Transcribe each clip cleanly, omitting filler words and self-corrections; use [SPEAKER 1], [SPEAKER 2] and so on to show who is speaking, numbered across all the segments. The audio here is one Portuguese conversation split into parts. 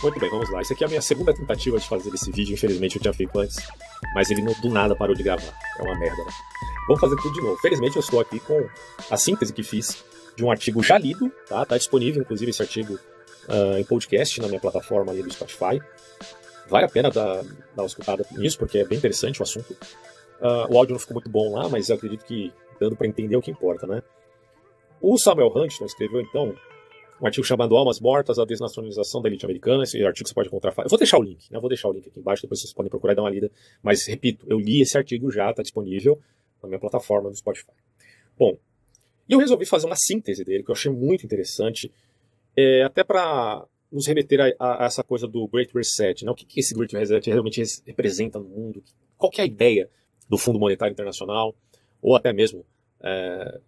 [SPEAKER 1] Muito bem, vamos lá. Isso aqui é a minha segunda tentativa de fazer esse vídeo. Infelizmente eu tinha feito antes, mas ele do nada parou de gravar. É uma merda, né? Vamos fazer tudo de novo. Felizmente eu estou aqui com a síntese que fiz de um artigo já lido, tá? Tá disponível, inclusive, esse artigo em podcast na minha plataforma ali do Spotify. Vale a pena dar uma escutada nisso, porque é bem interessante o assunto. O áudio não ficou muito bom lá, mas eu acredito que dando para entender o que importa, né? O Samuel Huntington escreveu, então, um artigo chamado Almas Mortas, a Desnacionalização da Elite Americana. Esse artigo você pode encontrar. Eu vou deixar o link, né? Eu vou deixar o link aqui embaixo, depois vocês podem procurar e dar uma lida. Mas, repito, eu li esse artigo já, está disponível na minha plataforma do Spotify. Bom, e eu resolvi fazer uma síntese dele, que eu achei muito interessante, até para nos remeter a essa coisa do Great Reset, né? O que esse Great Reset realmente representa no mundo? Qual que é a ideia do Fundo Monetário Internacional, ou até mesmo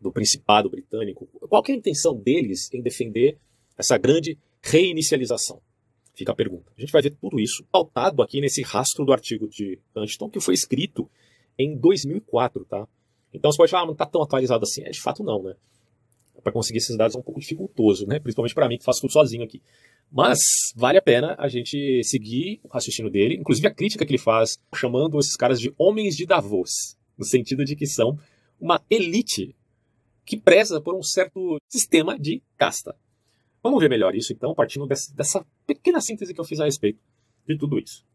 [SPEAKER 1] do Principado Britânico? Qual que é a intenção deles em defender essa grande reinicialização? Fica a pergunta. A gente vai ver tudo isso pautado aqui nesse rastro do artigo de Huntington, que foi escrito em 2004, tá? Então você pode falar, não está tão atualizado assim. De fato não, né? Para conseguir esses dados é um pouco dificultoso, né? Principalmente para mim, que faço tudo sozinho aqui. Mas vale a pena a gente seguir o raciocínio dele, inclusive a crítica que ele faz, chamando esses caras de homens de Davos, no sentido de que são uma elite que preza por um certo sistema de casta. Vamos ver melhor isso, então, partindo dessa pequena síntese que eu fiz a respeito de tudo isso.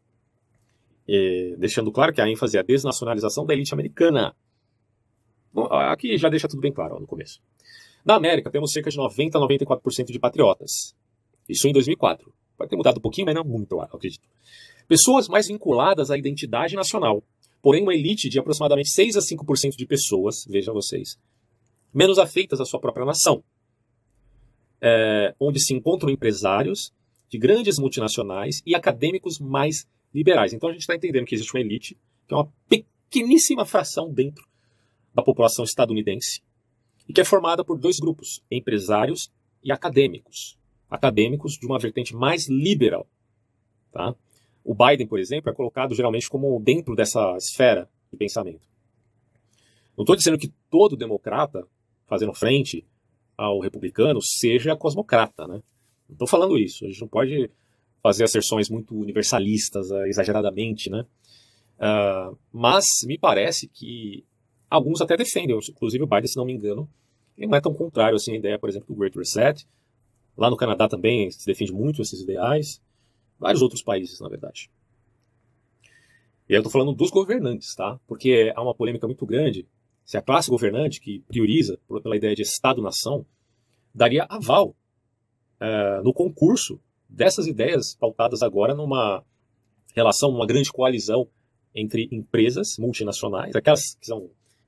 [SPEAKER 1] Deixando claro que a ênfase é a desnacionalização da elite americana. Bom, aqui já deixa tudo bem claro no começo. Na América, temos cerca de 90% a 94% de patriotas. Isso em 2004. Pode ter mudado um pouquinho, mas não muito, eu acredito. Pessoas mais vinculadas à identidade nacional. Porém, uma elite de aproximadamente 6 a 5% de pessoas, vejam vocês, menos afeitas à sua própria nação. Onde se encontram empresários de grandes multinacionais e acadêmicos mais liberais. Então a gente está entendendo que existe uma elite, que é uma pequeníssima fração dentro da população estadunidense, e que é formada por dois grupos, empresários e acadêmicos. Acadêmicos de uma vertente mais liberal. Tá? O Biden, por exemplo, é colocado geralmente como dentro dessa esfera de pensamento. Não estou dizendo que todo democrata, fazendo frente ao republicano, seja cosmocrata, né? Não estou falando isso. A gente não pode fazer asserções muito universalistas, exageradamente, né? Mas me parece que alguns até defendem, inclusive o Biden, se não me engano, ele não é tão contrário assim à ideia, por exemplo, do Great Reset. Lá no Canadá também se defende muito esses ideais. Vários outros países, na verdade. E eu estou falando dos governantes, tá? Porque há uma polêmica muito grande se a classe governante, que prioriza pela ideia de Estado-nação, daria aval no concurso dessas ideias pautadas agora numa relação, uma grande coalizão entre empresas multinacionais, aquelas que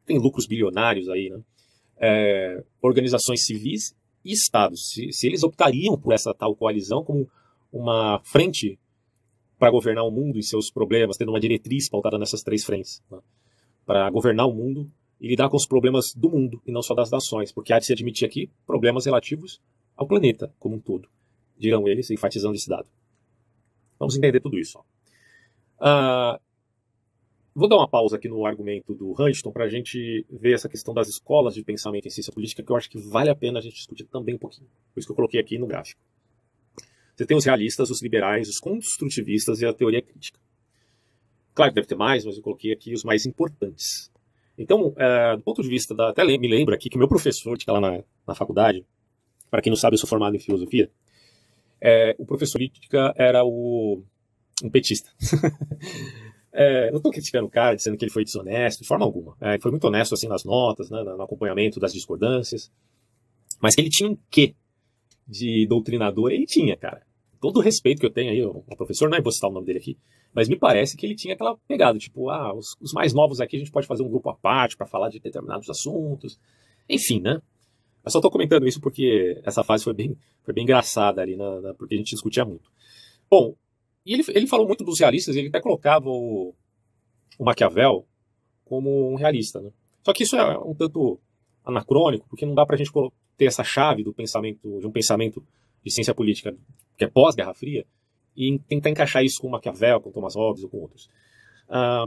[SPEAKER 1] têm lucros bilionários aí, né? Organizações civis e estados. Se eles optariam por essa tal coalizão como uma frente para governar o mundo e seus problemas, tendo uma diretriz pautada nessas três frentes, né? Para governar o mundo e lidar com os problemas do mundo e não só das nações, porque há de se admitir aqui problemas relativos ao planeta como um todo, dirão eles, enfatizando esse dado. Vamos entender tudo isso. Vou dar uma pausa aqui no argumento do Huntington para a gente ver essa questão das escolas de pensamento em ciência política, que eu acho que vale a pena a gente discutir também um pouquinho. Por isso que eu coloquei aqui no gráfico. Você tem os realistas, os liberais, os construtivistas e a teoria crítica. Claro que deve ter mais, mas eu coloquei aqui os mais importantes. Então, do ponto de vista até me lembro aqui que meu professor, que está lá na faculdade, para quem não sabe, eu sou formado em filosofia, o professor de política era um petista. Não estou criticando o cara, dizendo que ele foi desonesto, de forma alguma. Ele foi muito honesto assim, nas notas, né, no acompanhamento das discordâncias. Mas que ele tinha um quê de doutrinador, ele tinha, cara. Todo o respeito que eu tenho aí, o professor, não vou citar o nome dele aqui, mas me parece que ele tinha aquela pegada, tipo, os mais novos aqui a gente pode fazer um grupo à parte para falar de determinados assuntos. Enfim, né? Eu só estou comentando isso porque essa fase foi bem engraçada ali, porque a gente discutia muito. Bom, e ele falou muito dos realistas, ele até colocava o Maquiavel como um realista, né? Só que isso é um tanto anacrônico, porque não dá pra gente ter essa chave de um pensamento de ciência política que é pós-Guerra Fria e tentar encaixar isso com o Maquiavel, com Thomas Hobbes ou com outros.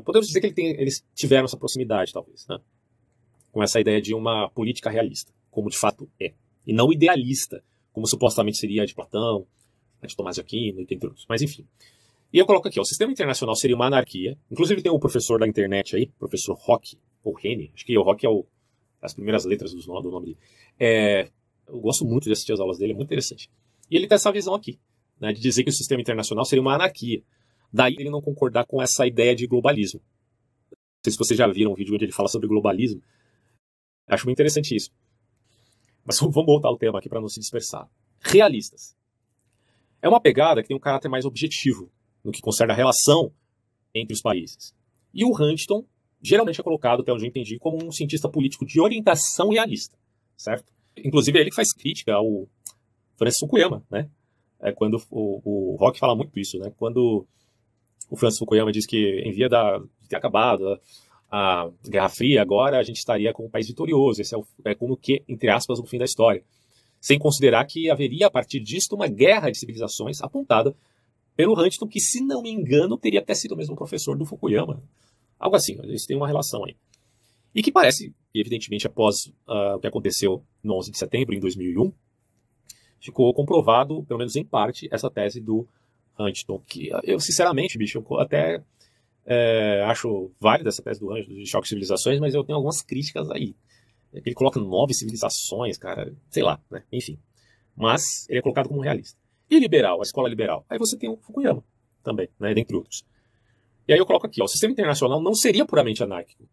[SPEAKER 1] Podemos dizer que eles tiveram essa proximidade, talvez, né? Com essa ideia de uma política realista, como de fato é, e não idealista, como supostamente seria a de Platão, de Tomás de Aquino, entre outros. Mas enfim. E eu coloco aqui, ó, o sistema internacional seria uma anarquia. Inclusive tem o professor da internet aí, professor Roque, ou Rene, acho que o Roque é as primeiras letras do nome dele. Eu gosto muito de assistir as aulas dele, é muito interessante. E ele tem essa visão aqui, né, de dizer que o sistema internacional seria uma anarquia. Daí ele não concordar com essa ideia de globalismo. Não sei se vocês já viram um vídeo onde ele fala sobre globalismo. Acho muito interessante isso. Mas vamos voltar ao tema aqui para não se dispersar. Realistas. É uma pegada que tem um caráter mais objetivo no que concerne a relação entre os países. E o Huntington geralmente é colocado, até onde eu entendi, como um cientista político de orientação realista, certo? Inclusive é ele que faz crítica ao Francis Fukuyama, né? Quando o Rock fala muito isso, né? Quando o Francis Fukuyama diz que em via de ter acabado a Guerra Fria, agora a gente estaria com um país vitorioso. Esse é como que, entre aspas, o fim da história. Sem considerar que haveria, a partir disto, uma guerra de civilizações apontada pelo Huntington, que, se não me engano, teria até sido mesmo professor do Fukuyama. Algo assim, eles têm uma relação aí. E que parece, evidentemente, após o que aconteceu no 11 de setembro, em 2001, ficou comprovado, pelo menos em parte, essa tese do Huntington, que eu, sinceramente, bicho, eu até acho válida essa tese do Huntington de choque de civilizações, mas eu tenho algumas críticas aí. Ele coloca 9 civilizações, cara, sei lá, né? Enfim. Mas ele é colocado como realista. E liberal, a escola liberal? Aí você tem o Fukuyama também, né? Dentre outros. E aí eu coloco aqui, ó, o sistema internacional não seria puramente anárquico.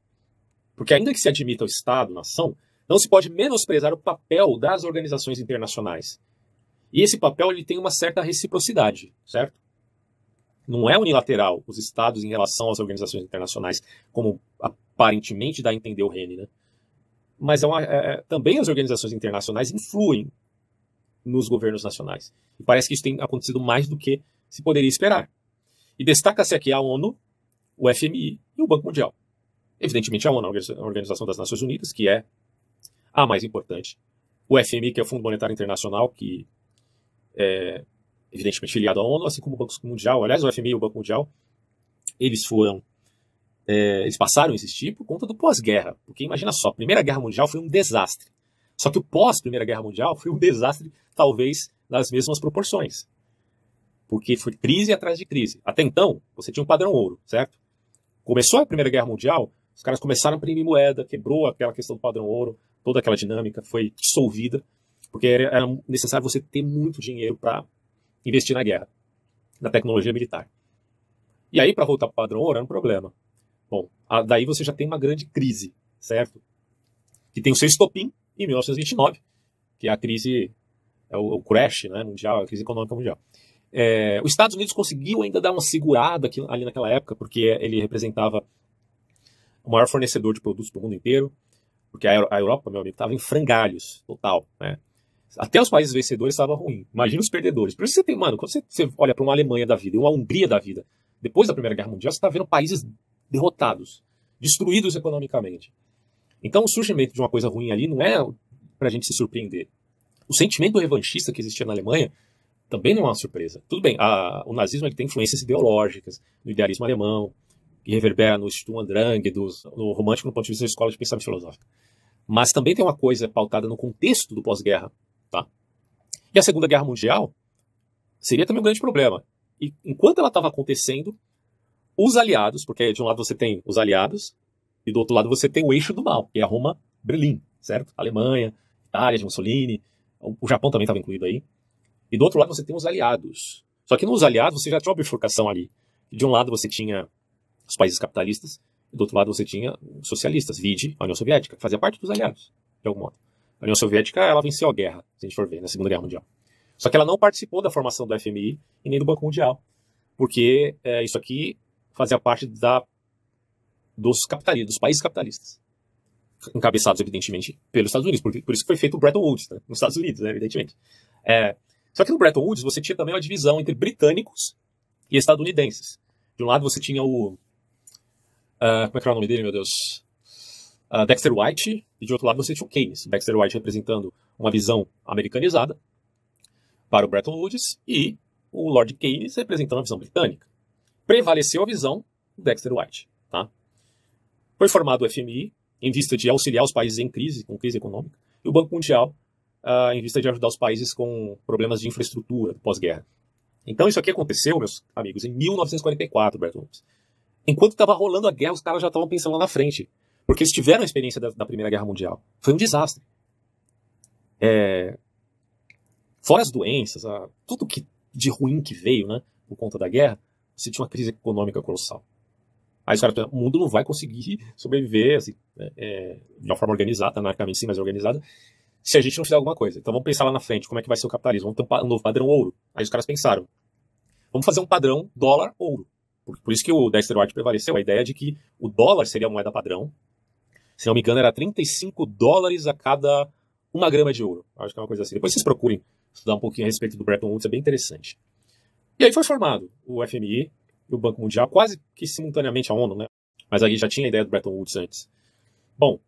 [SPEAKER 1] Porque ainda que se admita o Estado, nação, não se pode menosprezar o papel das organizações internacionais. E esse papel ele tem uma certa reciprocidade, certo? Não é unilateral os Estados em relação às organizações internacionais, como aparentemente dá a entender o Rene, né? Mas também as organizações internacionais influem nos governos nacionais. E parece que isso tem acontecido mais do que se poderia esperar. E destaca-se aqui a ONU, o FMI e o Banco Mundial. Evidentemente a ONU, a Organização das Nações Unidas, que é a mais importante. O FMI, que é o Fundo Monetário Internacional, que é evidentemente filiado à ONU, assim como o Banco Mundial. Aliás, o FMI e o Banco Mundial, eles passaram a existir por conta do pós-guerra. Porque imagina só, a Primeira Guerra Mundial foi um desastre. Só que o pós-Primeira Guerra Mundial foi um desastre, talvez, nas mesmas proporções. Porque foi crise atrás de crise. Até então, você tinha um padrão ouro, certo? Começou a Primeira Guerra Mundial, os caras começaram a imprimir moeda, quebrou aquela questão do padrão ouro, toda aquela dinâmica foi dissolvida, porque era necessário você ter muito dinheiro para investir na guerra, na tecnologia militar. E aí, para voltar para o padrão ouro, era um problema. Bom, daí você já tem uma grande crise, certo? Que tem o seu estopim em 1929, que é a crise, o crash, né, mundial, a crise econômica mundial. Os Estados Unidos conseguiu ainda dar uma segurada ali naquela época, porque ele representava o maior fornecedor de produtos para o mundo inteiro, porque a Europa, meu amigo, estava em frangalhos, total, né? Até os países vencedores estavam ruins. Imagina os perdedores. Por isso você tem, mano, quando você olha para uma Alemanha da vida e uma Hungria da vida, depois da Primeira Guerra Mundial, você está vendo países derrotados, destruídos economicamente. Então o surgimento de uma coisa ruim ali não é para a gente se surpreender. O sentimento revanchista que existia na Alemanha também não é uma surpresa. Tudo bem, o nazismo ele tem influências ideológicas no idealismo alemão, que reverbera no Sturm und Drang, no romântico no ponto de vista da escola de pensamento filosófico. Mas também tem uma coisa pautada no contexto do pós-guerra. Tá? E a Segunda Guerra Mundial seria também um grande problema. E enquanto ela estava acontecendo, os aliados, porque de um lado você tem os aliados, e do outro lado você tem o eixo do mal, que é a Roma-Berlim, certo? Alemanha, Itália, de Mussolini, o Japão também estava incluído aí. E do outro lado você tem os aliados. Só que nos aliados você já tinha uma bifurcação ali. De um lado você tinha os países capitalistas, e do outro lado você tinha os socialistas, vide a União Soviética, que fazia parte dos aliados, de algum modo. A União Soviética, ela venceu a guerra, se a gente for ver, na Segunda Guerra Mundial. Só que ela não participou da formação do FMI e nem do Banco Mundial, porque isso aqui fazia parte dos países capitalistas, encabeçados, evidentemente, pelos Estados Unidos. Por isso que foi feito o Bretton Woods, né, nos Estados Unidos, né, evidentemente. Só que no Bretton Woods você tinha também uma divisão entre britânicos e estadunidenses. De um lado você tinha como é que era o nome dele, meu Deus? Dexter White, e de outro lado você tinha o Keynes. Dexter White representando uma visão americanizada para o Bretton Woods e o Lord Keynes representando a visão britânica. Prevaleceu a visão do Dexter White. Tá? Foi formado o FMI em vista de auxiliar os países em crise, com crise econômica, e o Banco Mundial em vista de ajudar os países com problemas de infraestrutura pós-guerra. Então isso aqui aconteceu, meus amigos, em 1944, Bretton Woods. Enquanto estava rolando a guerra, os caras já estavam pensando lá na frente. Porque eles tiveram a experiência da Primeira Guerra Mundial. Foi um desastre. Fora as doenças, tudo de ruim que veio, né, por conta da guerra, você tinha uma crise econômica colossal. Aí os caras pensaram, o mundo não vai conseguir sobreviver assim, de uma forma organizada, anarquicamente sim, mas organizada, se a gente não fizer alguma coisa. Então vamos pensar lá na frente, como é que vai ser o capitalismo? Vamos ter um novo padrão ouro. Aí os caras pensaram, vamos fazer um padrão dólar-ouro. Por isso que o Dexter White prevaleceu a ideia de que o dólar seria a moeda padrão. Se não me engano, era 35 dólares a cada 1 grama de ouro. Acho que é uma coisa assim. Depois vocês procurem estudar um pouquinho a respeito do Bretton Woods, é bem interessante. E aí foi formado o FMI e o Banco Mundial, quase que simultaneamente a ONU, né? Mas aí já tinha a ideia do Bretton Woods antes. Bom,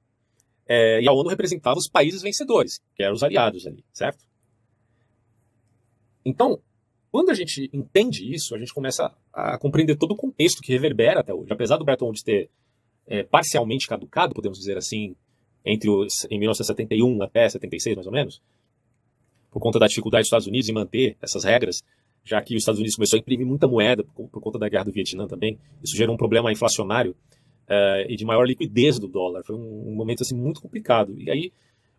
[SPEAKER 1] e a ONU representava os países vencedores, que eram os aliados ali, certo? Então, quando a gente entende isso, a gente começa a compreender todo o contexto que reverbera até hoje. Apesar do Bretton Woods ter parcialmente caducado, podemos dizer assim, em 1971 até 76, mais ou menos, por conta da dificuldade dos Estados Unidos em manter essas regras, já que os Estados Unidos começou a imprimir muita moeda por conta da guerra do Vietnã também. Isso gerou um problema inflacionário e de maior liquidez do dólar. Foi um momento assim, muito complicado. E aí,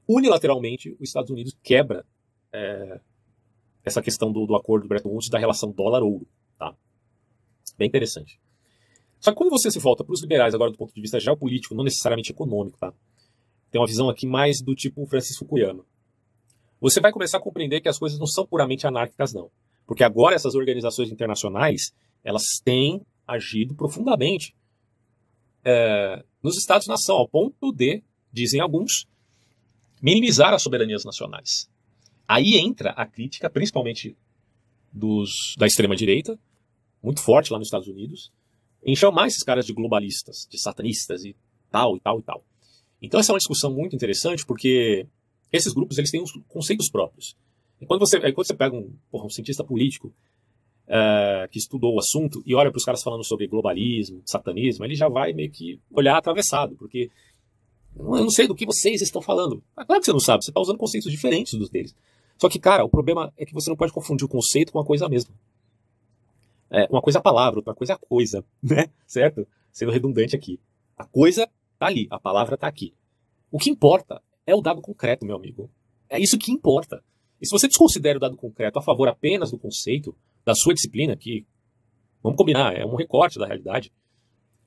[SPEAKER 1] unilateralmente, os Estados Unidos quebra essa questão do acordo do Bretton Woods, da relação dólar-ouro. Tá? Bem interessante. Só que quando você se volta para os liberais, agora do ponto de vista geopolítico, não necessariamente econômico, tá? Tem uma visão aqui mais do tipo Francis Fukuyama. Você vai começar a compreender que as coisas não são puramente anárquicas, não. Porque agora essas organizações internacionais, elas têm agido profundamente nos Estados-nação, ao ponto de, dizem alguns, minimizar as soberanias nacionais. Aí entra a crítica, principalmente da extrema-direita, muito forte lá nos Estados Unidos, em chamar esses caras de globalistas, de satanistas e tal, e tal, e tal. Então essa é uma discussão muito interessante, porque esses grupos eles têm uns conceitos próprios. E quando você pega um cientista político que estudou o assunto e olha para os caras falando sobre globalismo, satanismo, ele já vai meio que olhar atravessado, porque eu não sei do que vocês estão falando. Claro que você não sabe, você está usando conceitos diferentes dos deles. Só que, cara, o problema é que você não pode confundir o conceito com a coisa mesma. Uma coisa é a palavra, outra coisa é a coisa, né? Certo? Sendo redundante aqui. A coisa tá ali, a palavra tá aqui. O que importa é o dado concreto, meu amigo. É isso que importa. E se você desconsidera o dado concreto a favor apenas do conceito, da sua disciplina, que, vamos combinar, é um recorte da realidade,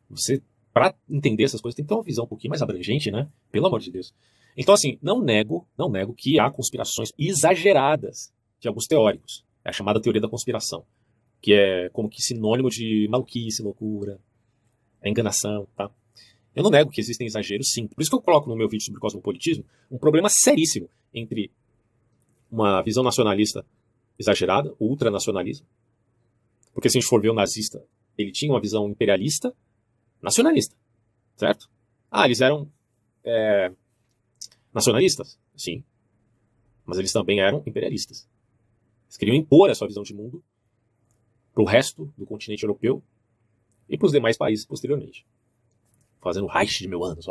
[SPEAKER 1] você, para entender essas coisas, tem que ter uma visão um pouquinho mais abrangente, né? Pelo amor de Deus. Então, assim, não nego que há conspirações exageradas de alguns teóricos. É a chamada teoria da conspiração, que é como que sinônimo de maluquice, loucura, enganação, tá? Eu não nego que existem exageros, sim. Por isso que eu coloco no meu vídeo sobre cosmopolitismo um problema seríssimo entre uma visão nacionalista exagerada, o ultranacionalismo. Porque se a gente for ver o nazista, ele tinha uma visão imperialista, nacionalista, certo? Eles eram nacionalistas? Sim. Mas eles também eram imperialistas. Eles queriam impor a sua visão de mundo para o resto do continente europeu e para os demais países posteriormente. Fazendo Reich de 1000 anos.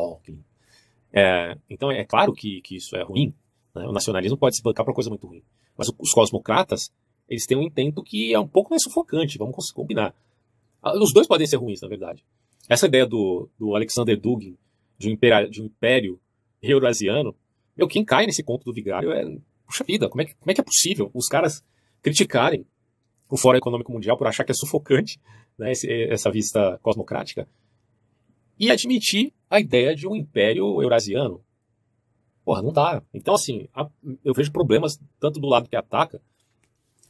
[SPEAKER 1] Então é claro que isso é ruim. Né? O nacionalismo pode se bancar para coisa muito ruim. Mas os cosmocratas, eles têm um intento que é um pouco mais sufocante, vamos combinar. Os dois podem ser ruins, na verdade. Essa ideia do Alexander Dugin, de um império eurasiano, quem cai nesse conto do vigário puxa vida, como é que é possível os caras criticarem o Fórum Econômico Mundial por achar que é sufocante, né, essa vista cosmocrática, e admitir a ideia de um império eurasiano? Porra, não dá. Então, assim, eu vejo problemas tanto do lado que ataca,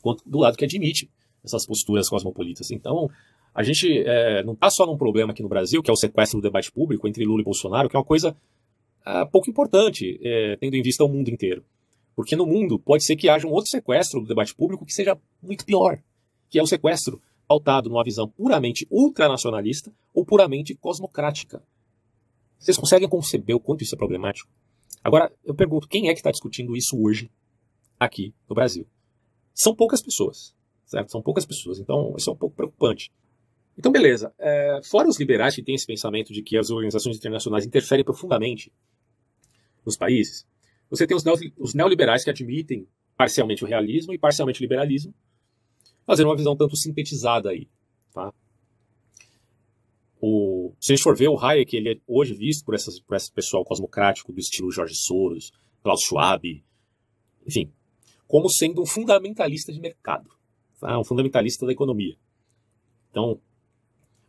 [SPEAKER 1] quanto do lado que admite essas posturas cosmopolitas. Então, a gente não está só num problema aqui no Brasil, que é o sequestro do debate público entre Lula e Bolsonaro, que é uma coisa pouco importante, tendo em vista o mundo inteiro. Porque no mundo pode ser que haja um outro sequestro do debate público que seja muito pior, que é o sequestro pautado numa visão puramente ultranacionalista ou puramente cosmocrática. Vocês conseguem conceber o quanto isso é problemático? Agora, eu pergunto, quem é que está discutindo isso hoje aqui no Brasil? São poucas pessoas, certo? São poucas pessoas, então isso é um pouco preocupante. Então, beleza. Fora os liberais que têm esse pensamento de que as organizações internacionais interferem profundamente nos países, você tem os neoliberais que admitem parcialmente o realismo e parcialmente o liberalismo, fazendo uma visão tanto sintetizada aí. Tá? Se a gente for ver, o Hayek, ele é hoje visto por esse pessoal cosmocrático do estilo George Soros, Klaus Schwab, enfim, como sendo um fundamentalista de mercado, tá? Um fundamentalista da economia. Então,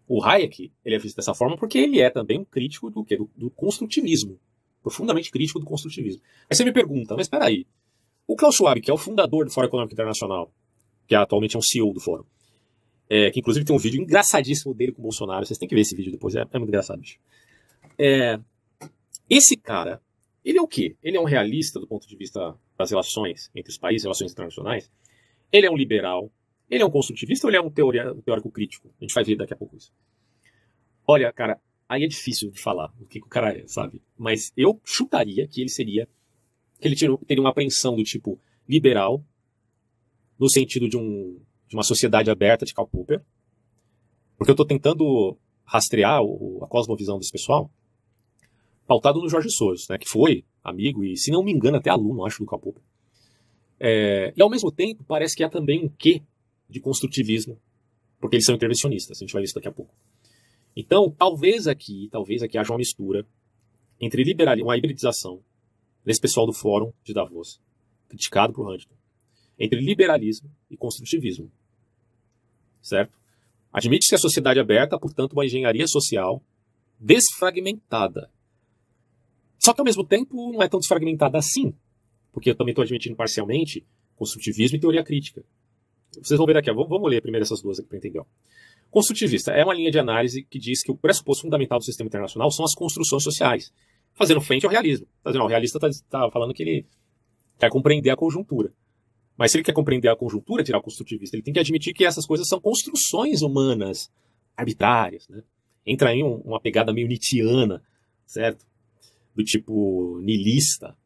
[SPEAKER 1] o Hayek, ele é visto dessa forma porque ele é também um crítico do construtivismo, profundamente crítico do construtivismo. Aí você me pergunta, mas espera aí, o Klaus Schwab, que é o fundador do Fórum Econômico Internacional, que atualmente é um CEO do Fórum, que inclusive tem um vídeo engraçadíssimo dele com o Bolsonaro, vocês têm que ver esse vídeo depois, é muito engraçado, bicho. Esse cara, ele é o quê? Ele é um realista do ponto de vista das relações entre os países, relações internacionais? Ele é um liberal? Ele é um construtivista ou ele é um teórico crítico? A gente vai ver daqui a pouco isso. Olha, cara, aí é difícil de falar o que o cara é, sabe? Mas eu chutaria que ele teria uma apreensão do tipo liberal, no sentido de uma sociedade aberta de Karl Popper, porque eu estou tentando rastrear a cosmovisão desse pessoal, pautado no George Soros, né, que foi amigo e, se não me engano, até aluno, acho, do Karl Popper. E, ao mesmo tempo, parece que há também um quê de construtivismo, porque eles são intervencionistas, a gente vai ver isso daqui a pouco. Então, talvez aqui haja uma mistura entre uma hibridização desse pessoal do Fórum de Davos, criticado por Huntington, entre liberalismo e construtivismo. Certo? Admite-se a sociedade aberta, portanto, uma engenharia social desfragmentada. Só que, ao mesmo tempo, não é tão desfragmentada assim, porque eu também estou admitindo parcialmente construtivismo e teoria crítica. Vocês vão ver aqui, vamos ler primeiro essas duas aqui para entender. Construtivista é uma linha de análise que diz que o pressuposto fundamental do sistema internacional são as construções sociais, fazendo frente ao realismo. O realista está falando que ele quer compreender a conjuntura. Mas se ele quer compreender a conjuntura, tirar o construtivista, ele tem que admitir que essas coisas são construções humanas arbitrárias. Né? Entra aí uma pegada meio nietzschiana, certo? Do tipo nihilista.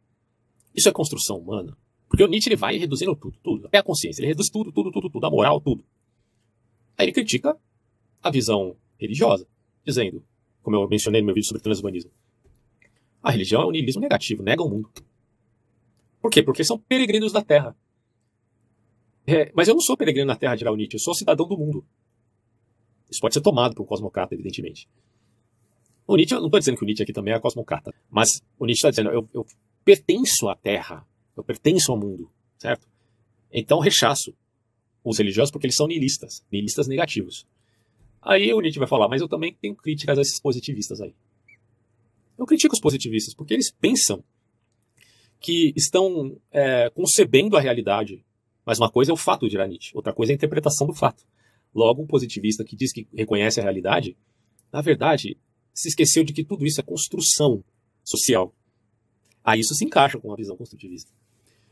[SPEAKER 1] Isso é construção humana. Porque o Nietzsche ele vai reduzindo tudo. Até a consciência. Ele reduz tudo. A moral, tudo. Aí ele critica a visão religiosa, dizendo, como eu mencionei no meu vídeo sobre transhumanismo, a religião é um niilismo negativo, nega o mundo. Por quê? Porque são peregrinos da Terra. Mas eu não sou peregrino na Terra, dirá o Nietzsche, eu sou cidadão do mundo. Isso pode ser tomado por um cosmocrata, evidentemente. O Nietzsche, eu não estou dizendo que o Nietzsche aqui também é cosmocrata, mas o Nietzsche está dizendo, eu pertenço à Terra, eu pertenço ao mundo, certo? Então rechaço os religiosos porque eles são nihilistas negativos. Aí o Nietzsche vai falar, mas eu também tenho críticas a esses positivistas aí. Eu critico os positivistas porque eles pensam que estão concebendo a realidade. Mas uma coisa é o fato, dirá Nietzsche, outra coisa é a interpretação do fato. Logo, um positivista que diz que reconhece a realidade, na verdade, se esqueceu de que tudo isso é construção social. Aí isso se encaixa com a visão construtivista.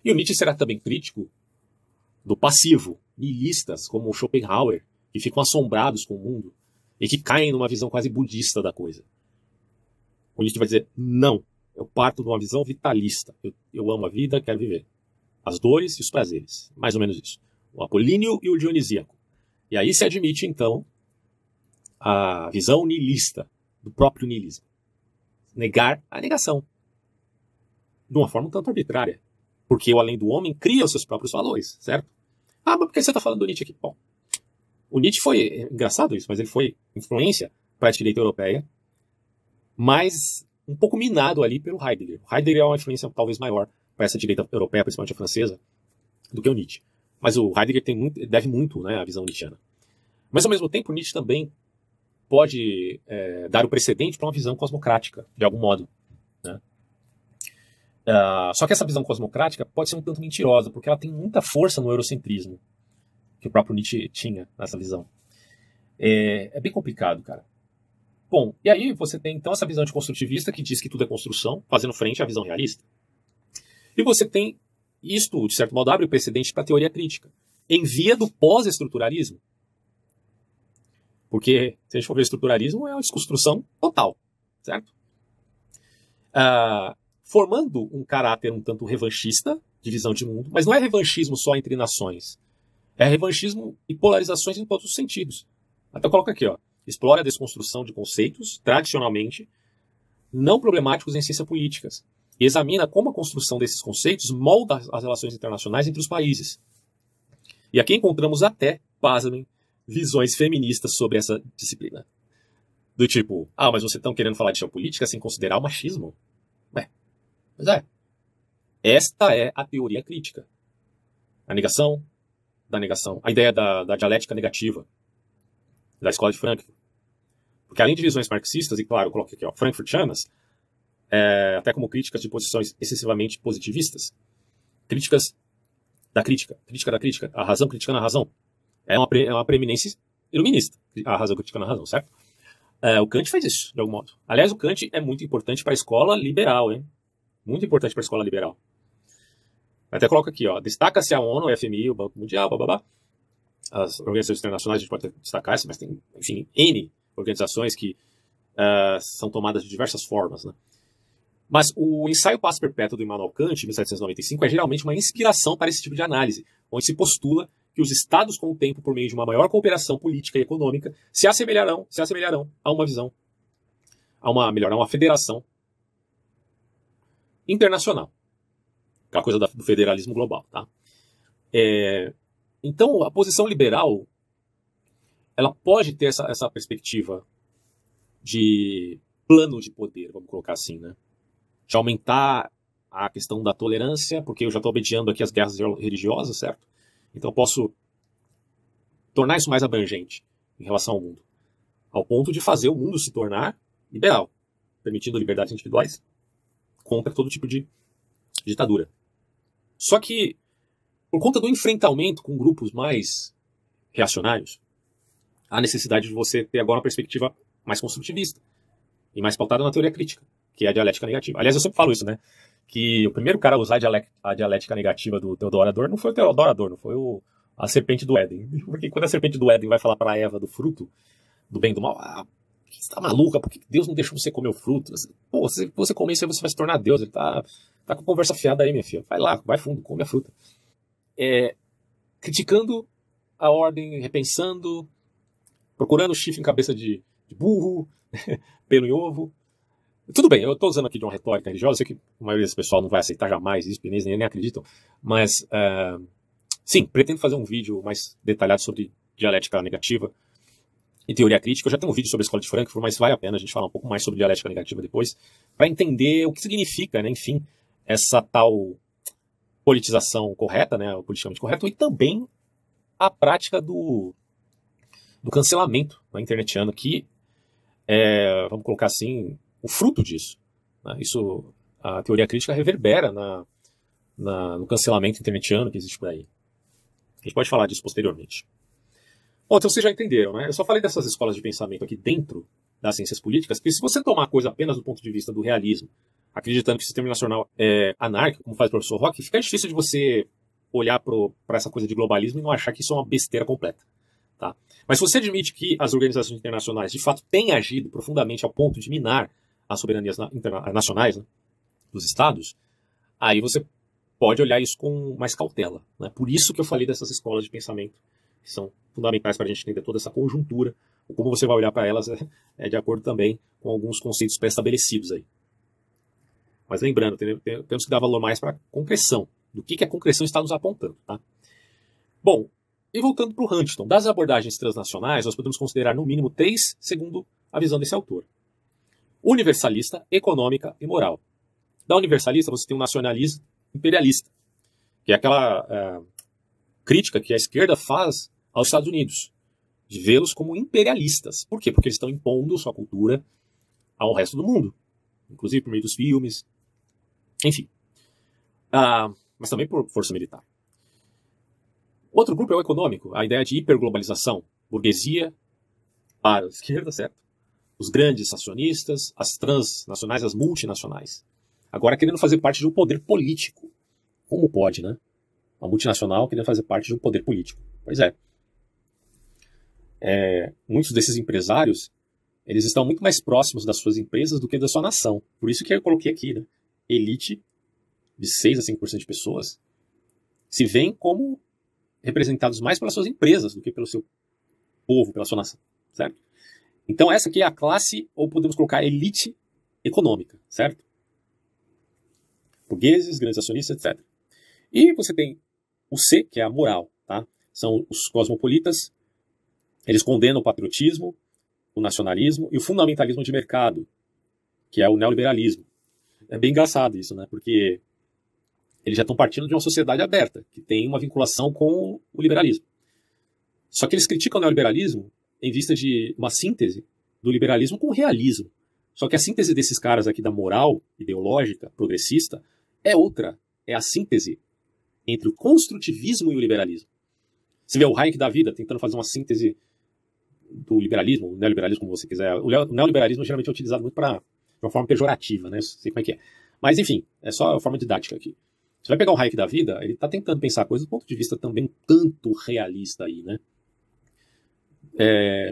[SPEAKER 1] E o Nietzsche será também crítico do passivo, nihilistas como o Schopenhauer, que ficam assombrados com o mundo e que caem numa visão quase budista da coisa. O Nietzsche vai dizer, não, eu parto de uma visão vitalista. Eu amo a vida, quero viver. As dores e os prazeres. Mais ou menos isso. O apolíneo e o dionisíaco. E aí se admite, então, a visão nihilista do próprio nihilismo. Negar a negação. De uma forma um tanto arbitrária. Porque o além do homem cria os seus próprios valores, certo? Ah, mas por que você está falando do Nietzsche aqui? Bom, o Nietzsche foi, engraçado isso, mas ele foi influência para a direita europeia, mas um pouco minado ali pelo Heidegger. O Heidegger é uma influência talvez maior para essa direita europeia, principalmente a francesa, do que o Nietzsche. Mas o Heidegger deve muito, né, à visão nietzschiana. Mas, ao mesmo tempo, o Nietzsche também pode dar o precedente para uma visão cosmocrática, de algum modo. Né? Só que essa visão cosmocrática pode ser um tanto mentirosa, porque ela tem muita força no eurocentrismo, que o próprio Nietzsche tinha nessa visão. É bem complicado, cara. Bom, e aí você tem, então, essa visão de construtivista que diz que tudo é construção, fazendo frente à visão realista. E você tem isto, de certo modo, abre o precedente para a teoria crítica, em via do pós-estruturalismo. Porque, se a gente for ver estruturalismo, é uma desconstrução total, certo? Formando um caráter um tanto revanchista, de visão de mundo, mas não é revanchismo só entre nações. É revanchismo e polarizações em todos os sentidos. Até coloca aqui, ó. Explora a desconstrução de conceitos, tradicionalmente, não problemáticos em ciências políticas. E examina como a construção desses conceitos molda as relações internacionais entre os países. E aqui encontramos até pasmem, visões feministas sobre essa disciplina. Do tipo, mas vocês estão querendo falar de geopolítica sem considerar o machismo? Pois é. Esta é a teoria crítica. A negação da negação. A ideia da dialética negativa da escola de Frankfurt. Porque além de visões marxistas, e claro, eu coloquei aqui, frankfurtianas, até como críticas de posições excessivamente positivistas, críticas da crítica da crítica, a razão criticando a razão. É uma preeminência iluminista, a razão criticando a razão, certo? O Kant fez isso, de algum modo. Aliás, o Kant é muito importante para a escola liberal, hein? Muito importante para a escola liberal. Até coloco aqui, destaca-se a ONU, o FMI, o Banco Mundial, blá. As organizações internacionais, a gente pode destacar isso, mas tem, enfim, N organizações que são tomadas de diversas formas, né? Mas o ensaio Paz Perpétuo do Immanuel Kant, 1795, é geralmente uma inspiração para esse tipo de análise, onde se postula que os estados, com o tempo, por meio de uma maior cooperação política e econômica, se assemelharão a uma visão, a uma federação internacional. Aquela coisa do federalismo global, tá? Então, a posição liberal, ela pode ter essa perspectiva de plano de poder, vamos colocar assim, né? De aumentar a questão da tolerância, porque eu já estou obediando aqui as guerras religiosas, certo? Então eu posso tornar isso mais abrangente em relação ao mundo, ao ponto de fazer o mundo se tornar liberal, permitindo liberdades individuais contra todo tipo de ditadura. Só que, por conta do enfrentamento com grupos mais reacionários, há necessidade de você ter agora uma perspectiva mais construtivista e mais pautada na teoria crítica, que é a dialética negativa. Aliás, eu sempre falo isso, né? Que o primeiro cara a usar a dialética negativa do Theodor Adorno não foi o Theodor Adorno, foi a serpente do Éden. Porque quando a serpente do Éden vai falar para Eva do fruto, do bem e do mal, você tá maluca? Por que Deus não deixou você comer o fruto? Pô, se você comer isso aí, você vai se tornar Deus. Ele tá com conversa fiada aí, minha filha. Vai lá, vai fundo, come a fruta. Criticando a ordem, repensando, procurando chifre em cabeça de burro, pelo em ovo. Tudo bem, eu estou usando aqui de uma retórica religiosa, eu sei que a maioria desse pessoal não vai aceitar jamais isso, nem acreditam, mas sim, pretendo fazer um vídeo mais detalhado sobre dialética negativa e teoria crítica. Eu já tenho um vídeo sobre a escola de Frankfurt, mas vale a pena a gente falar um pouco mais sobre dialética negativa depois, para entender o que significa, né, enfim, essa tal politização correta, né, o politicamente correto, e também a prática do cancelamento na internetiano, que vamos colocar assim, o fruto disso. Né? Isso, a teoria crítica reverbera no cancelamento internetiano que existe por aí. A gente pode falar disso posteriormente. Bom, então vocês já entenderam, né? Eu só falei dessas escolas de pensamento aqui dentro das ciências políticas, porque se você tomar a coisa apenas do ponto de vista do realismo, acreditando que o sistema nacional é anárquico, como faz o professor Roque, fica difícil de você olhar para essa coisa de globalismo e não achar que isso é uma besteira completa. Tá? Mas se você admite que as organizações internacionais de fato têm agido profundamente ao ponto de minar as soberanias nacionais, né, dos estados, aí você pode olhar isso com mais cautela. Né? Por isso que eu falei dessas escolas de pensamento, que são fundamentais para a gente entender toda essa conjuntura. Ou como você vai olhar para elas de acordo também com alguns conceitos pré-estabelecidos aí. Mas lembrando, temos que dar valor mais para a concreção, do que a concreção está nos apontando. Tá? Bom, e voltando para o Huntington, das abordagens transnacionais, nós podemos considerar no mínimo 3, segundo a visão desse autor. Universalista, econômica e moral. Da universalista, você tem um nacionalismo imperialista, que é aquela crítica que a esquerda faz aos Estados Unidos, de vê-los como imperialistas. Por quê? Porque eles estão impondo sua cultura ao resto do mundo, inclusive por meio dos filmes, enfim. Mas também por força militar. Outro grupo é o econômico, a ideia de hiperglobalização, burguesia para a esquerda, certo? Os grandes acionistas, as transnacionais, as multinacionais. Agora querendo fazer parte de um poder político. Como pode, né? Uma multinacional querendo fazer parte de um poder político. Pois é. Muitos desses empresários, eles estão muito mais próximos das suas empresas do que da sua nação. Por isso que eu coloquei aqui, né? Elite de 6 a 5% de pessoas se veem como representados mais pelas suas empresas do que pelo seu povo, pela sua nação, certo? Então essa aqui é a classe, ou podemos colocar elite econômica, certo? Burgueses, grandes acionistas, etc. E você tem o C, que é a moral, tá? são os cosmopolitas. Eles condenam o patriotismo, o nacionalismo e o fundamentalismo de mercado, que é o neoliberalismo. É bem engraçado isso, né? Porque eles já estão partindo de uma sociedade aberta, que tem uma vinculação com o liberalismo. Só que eles criticam o neoliberalismo em vista de uma síntese do liberalismo com o realismo. Só que a síntese desses caras aqui da moral ideológica, progressista, é outra. É a síntese entre o construtivismo e o liberalismo. Você vê o Hayek da vida tentando fazer uma síntese do liberalismo, o neoliberalismo, como você quiser. O neoliberalismo geralmente é utilizado muito de uma forma pejorativa, né? Não sei como é que é. Mas, enfim, é só a forma didática aqui. Você vai pegar o Hayek da vida, ele está tentando pensar coisas do ponto de vista também um tanto realista aí, né?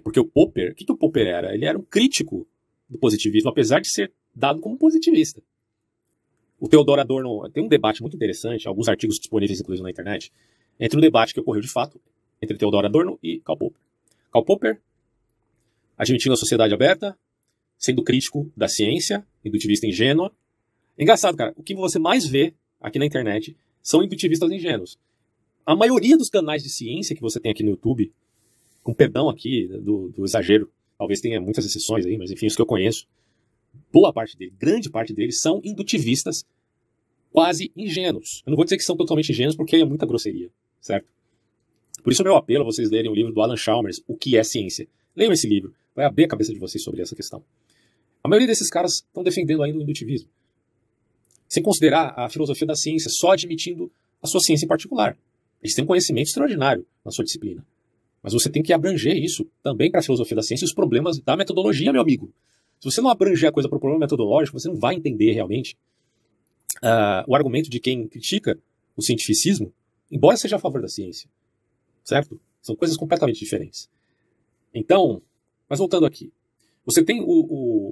[SPEAKER 1] Porque o Popper, o que o Popper era? Ele era um crítico do positivismo, apesar de ser dado como positivista. O Theodor Adorno tem um debate muito interessante, alguns artigos disponíveis inclusive na internet, entre um debate que ocorreu de fato entre Theodor Adorno e Karl Popper. Karl Popper, admitindo a sociedade aberta, sendo crítico da ciência, indutivista ingênua. É engraçado, cara, o que você mais vê aqui na internet são indutivistas ingênuos. A maioria dos canais de ciência que você tem aqui no YouTube, com perdão aqui do exagero, talvez tenha muitas exceções aí, mas enfim, os que eu conheço, boa parte deles, grande parte deles, são indutivistas quase ingênuos. Eu não vou dizer que são totalmente ingênuos porque é muita grosseria, certo? Por isso o meu apelo a vocês lerem o livro do Alan Chalmers, O que é Ciência. Leiam esse livro, vai abrir a cabeça de vocês sobre essa questão. A maioria desses caras estão defendendo ainda o indutivismo, sem considerar a filosofia da ciência, só admitindo a sua ciência em particular. Eles têm um conhecimento extraordinário na sua disciplina. Mas você tem que abranger isso também para a filosofia da ciência e os problemas da metodologia, meu amigo. Se você não abranger a coisa para o problema metodológico, você não vai entender realmente o argumento de quem critica o cientificismo, embora seja a favor da ciência. Certo? São coisas completamente diferentes. Então, mas voltando aqui. Você tem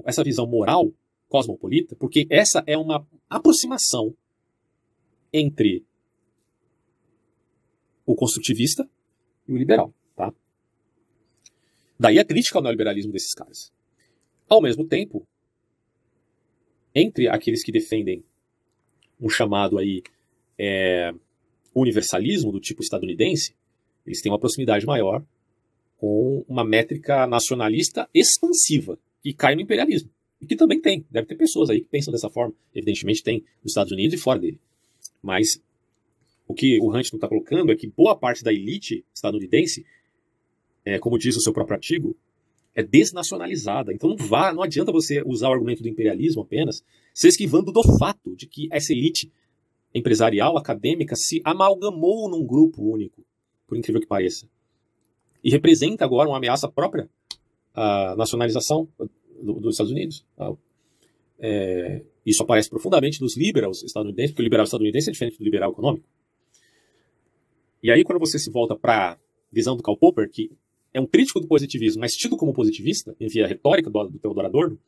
[SPEAKER 1] essa visão moral cosmopolita, porque essa é uma aproximação entre o construtivista e o liberal. Tá? Daí a crítica ao neoliberalismo desses caras. Ao mesmo tempo, entre aqueles que defendem um chamado aí universalismo do tipo estadunidense, eles têm uma proximidade maior com uma métrica nacionalista expansiva, que cai no imperialismo. E que também tem, deve ter pessoas aí que pensam dessa forma. Evidentemente tem nos Estados Unidos e fora dele. Mas o que o Huntington está colocando é que boa parte da elite estadunidense, como diz o seu próprio artigo, é desnacionalizada. Então não adianta você usar o argumento do imperialismo apenas, se esquivando do fato de que essa elite empresarial, acadêmica, se amalgamou num grupo único, por incrível que pareça. E representa agora uma ameaça própria à nacionalização dos Estados Unidos. Isso aparece profundamente nos liberals estadunidenses, porque o liberal estadunidense é diferente do liberal econômico. E aí, quando você se volta para a visão do Karl Popper, que é um crítico do positivismo, mas tido como positivista, via a retórica do Theodor Adorno,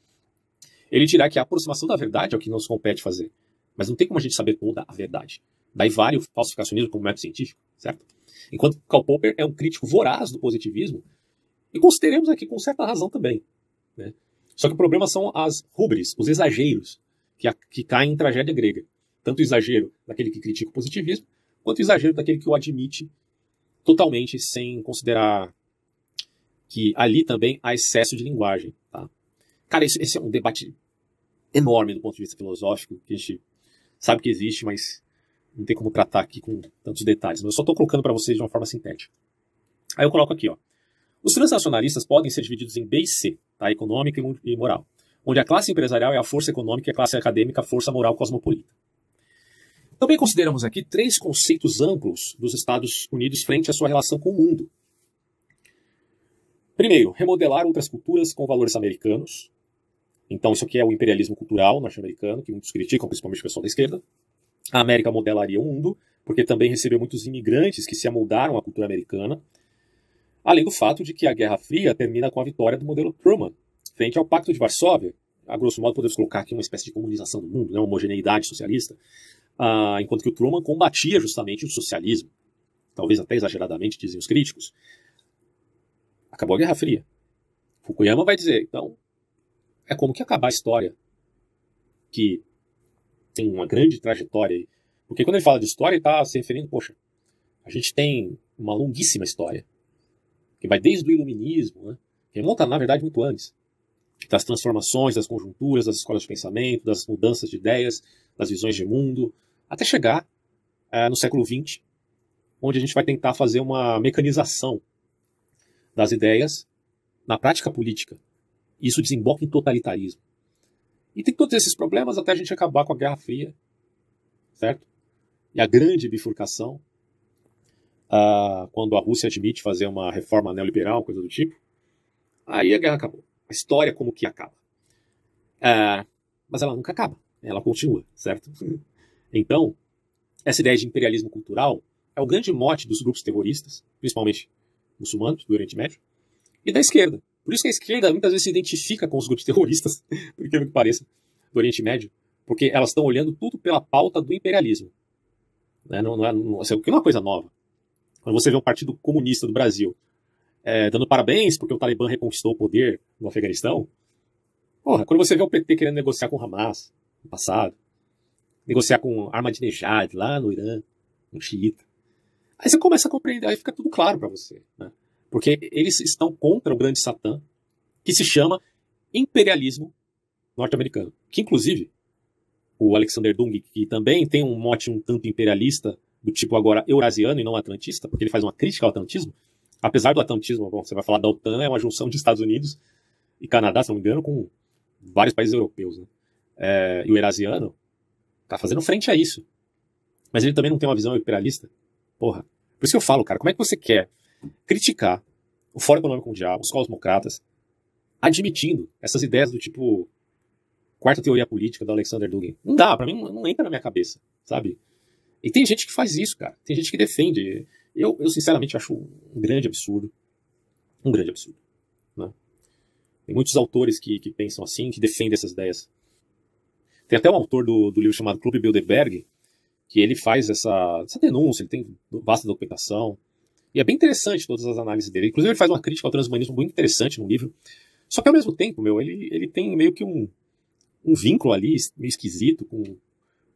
[SPEAKER 1] ele dirá que a aproximação da verdade é o que nos compete fazer. Mas não tem como a gente saber toda a verdade. Daí vale o falsificacionismo como método científico, certo? Enquanto Karl Popper é um crítico voraz do positivismo, e consideremos aqui com certa razão também. Né? Só que o problema são as rubris, os exageros, que caem em tragédia grega. Tanto o exagero daquele que critica o positivismo, quanto o exagero daquele que o admite totalmente, sem considerar que ali também há excesso de linguagem. Tá? Cara, esse é um debate enorme do ponto de vista filosófico, que a gente sabe que existe, mas não tem como tratar aqui com tantos detalhes. Mas eu só estou colocando para vocês de uma forma sintética. Aí eu coloco aqui, ó. Os transnacionalistas podem ser divididos em B e C, tá? Econômica e moral, onde a classe empresarial é a força econômica e a classe acadêmica a força moral cosmopolita. Também consideramos aqui 3 conceitos amplos dos Estados Unidos frente à sua relação com o mundo. Primeiro, remodelar outras culturas com valores americanos. Então isso aqui é o imperialismo cultural norte-americano, que muitos criticam, principalmente o pessoal da esquerda. A América modelaria o mundo, porque também recebeu muitos imigrantes que se amoldaram à cultura americana. Além do fato de que a Guerra Fria termina com a vitória do modelo Truman, frente ao Pacto de Varsóvia. A grosso modo podemos colocar aqui uma espécie de comunização do mundo, né, uma homogeneidade socialista, enquanto que o Truman combatia justamente o socialismo. Talvez até exageradamente, dizem os críticos. Acabou a Guerra Fria. Fukuyama vai dizer, então, é como que acabar a história, que tem uma grande trajetória aí. Porque quando ele fala de história, ele está se referindo, poxa, a gente tem uma longuíssima história, que vai desde o iluminismo, né, que remonta, na verdade, muito antes, das transformações, das conjunturas, das escolas de pensamento, das mudanças de ideias, das visões de mundo, até chegar no século XX, onde a gente vai tentar fazer uma mecanização das ideias na prática política. Isso desemboca em totalitarismo. E tem todos esses problemas até a gente acabar com a Guerra Fria, certo? E a grande bifurcação, quando a Rússia admite fazer uma reforma neoliberal, coisa do tipo, aí a guerra acabou. A história como que acaba. Mas ela nunca acaba, ela continua, certo? Então, essa ideia de imperialismo cultural é o grande mote dos grupos terroristas, principalmente muçulmanos do Oriente Médio, e da esquerda. Por isso que a esquerda muitas vezes se identifica com os grupos terroristas, por que pareça, do Oriente Médio, porque elas estão olhando tudo pela pauta do imperialismo. Né? O que não é uma coisa nova. Quando você vê um partido comunista do Brasil dando parabéns porque o Talibã reconquistou o poder no Afeganistão, porra, quando você vê o PT querendo negociar com o Hamas no passado, negociar com Ahmadinejad lá no Irã, um xiita, aí você começa a compreender, aí fica tudo claro para você, né? Porque eles estão contra o grande Satã, que se chama imperialismo norte-americano. Que, inclusive, o Alexander Dung, que também tem um mote um tanto imperialista, do tipo agora eurasiano e não atlantista, porque ele faz uma crítica ao atlantismo, apesar do atlantismo, bom, você vai falar da OTAN, é uma junção de Estados Unidos e Canadá, se não me engano, com vários países europeus, né? E o eurasiano tá fazendo frente a isso. Mas ele também não tem uma visão imperialista. Porra. Por isso que eu falo, cara, como é que você quer criticar o Fórum Econômico Mundial, os cosmocratas, admitindo essas ideias do tipo quarta teoria política do Alexander Dugin? Não dá, pra mim não entra na minha cabeça, sabe? E tem gente que faz isso, cara. Tem gente que defende. Eu sinceramente acho um grande absurdo. Um grande absurdo. Né? Tem muitos autores que pensam assim, que defendem essas ideias. Tem até um autor do livro chamado Clube Bilderberg, que ele faz essa denúncia, ele tem vasta documentação. E é bem interessante todas as análises dele. Inclusive ele faz uma crítica ao transhumanismo muito interessante no livro. Só que ao mesmo tempo, ele tem meio que um vínculo ali, meio esquisito,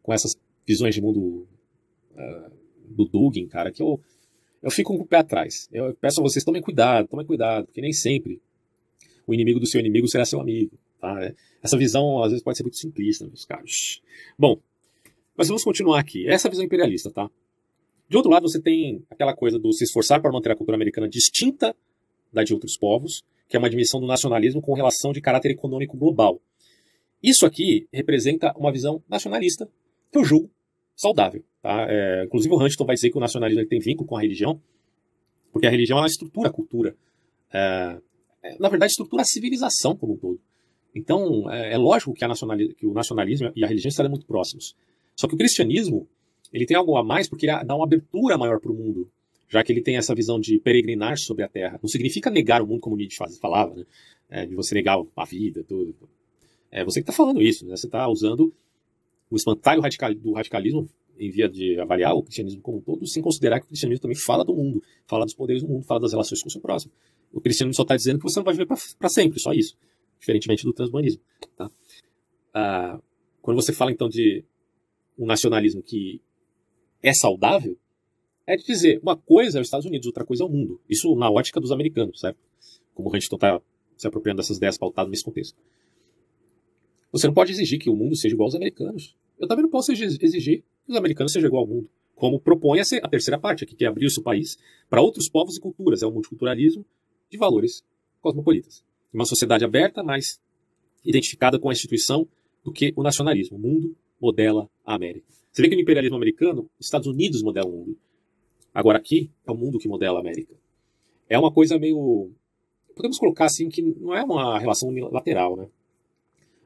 [SPEAKER 1] com essas visões de mundo do Dugin, cara, que eu fico com o pé atrás. Eu peço a vocês, tomem cuidado, porque nem sempre o inimigo do seu inimigo será seu amigo. Tá? Essa visão, às vezes, pode ser muito simplista, meus caros. Bom, mas vamos continuar aqui. Essa visão imperialista, tá? De outro lado, você tem aquela coisa do se esforçar para manter a cultura americana distinta da de outros povos, que é uma admissão do nacionalismo com relação de caráter econômico global. Isso aqui representa uma visão nacionalista que eu julgo saudável. Tá? Inclusive o Huntington vai dizer que o nacionalismo ele tem vínculo com a religião, porque a religião ela estrutura a cultura. Na verdade, estrutura a civilização como um todo. Então, é lógico que o nacionalismo e a religião estarão muito próximos. Só que o cristianismo ele tem algo a mais porque ele dá uma abertura maior para o mundo, já que ele tem essa visão de peregrinar sobre a terra. Não significa negar o mundo como Nietzsche falava, né? De você negar a vida, tudo. É você que está falando isso, né? Você está usando o espantalho do radicalismo em via de avaliar o cristianismo como um todo, sem considerar que o cristianismo também fala do mundo, fala dos poderes do mundo, fala das relações com o seu próximo. O cristianismo só está dizendo que você não vai viver para sempre, só isso. Diferentemente do transhumanismo. Tá? Quando você fala, então, de um nacionalismo que é saudável, é de dizer, uma coisa é os Estados Unidos, outra coisa é o mundo. Isso na ótica dos americanos, certo? Como a gente está se apropriando dessas ideias pautadas nesse contexto. Você não pode exigir que o mundo seja igual aos americanos. Eu também não posso exigir que os americanos sejam igual ao mundo. Como propõe a terceira parte aqui, que é abrir o seu país para outros povos e culturas. É o multiculturalismo de valores cosmopolitas. Uma sociedade aberta, mas identificada com a instituição do que o nacionalismo. O mundo modela a América. Você vê que no imperialismo americano, os Estados Unidos modelam o mundo. Agora aqui, é o mundo que modela a América. É uma coisa meio... Podemos colocar assim que não é uma relação unilateral, né?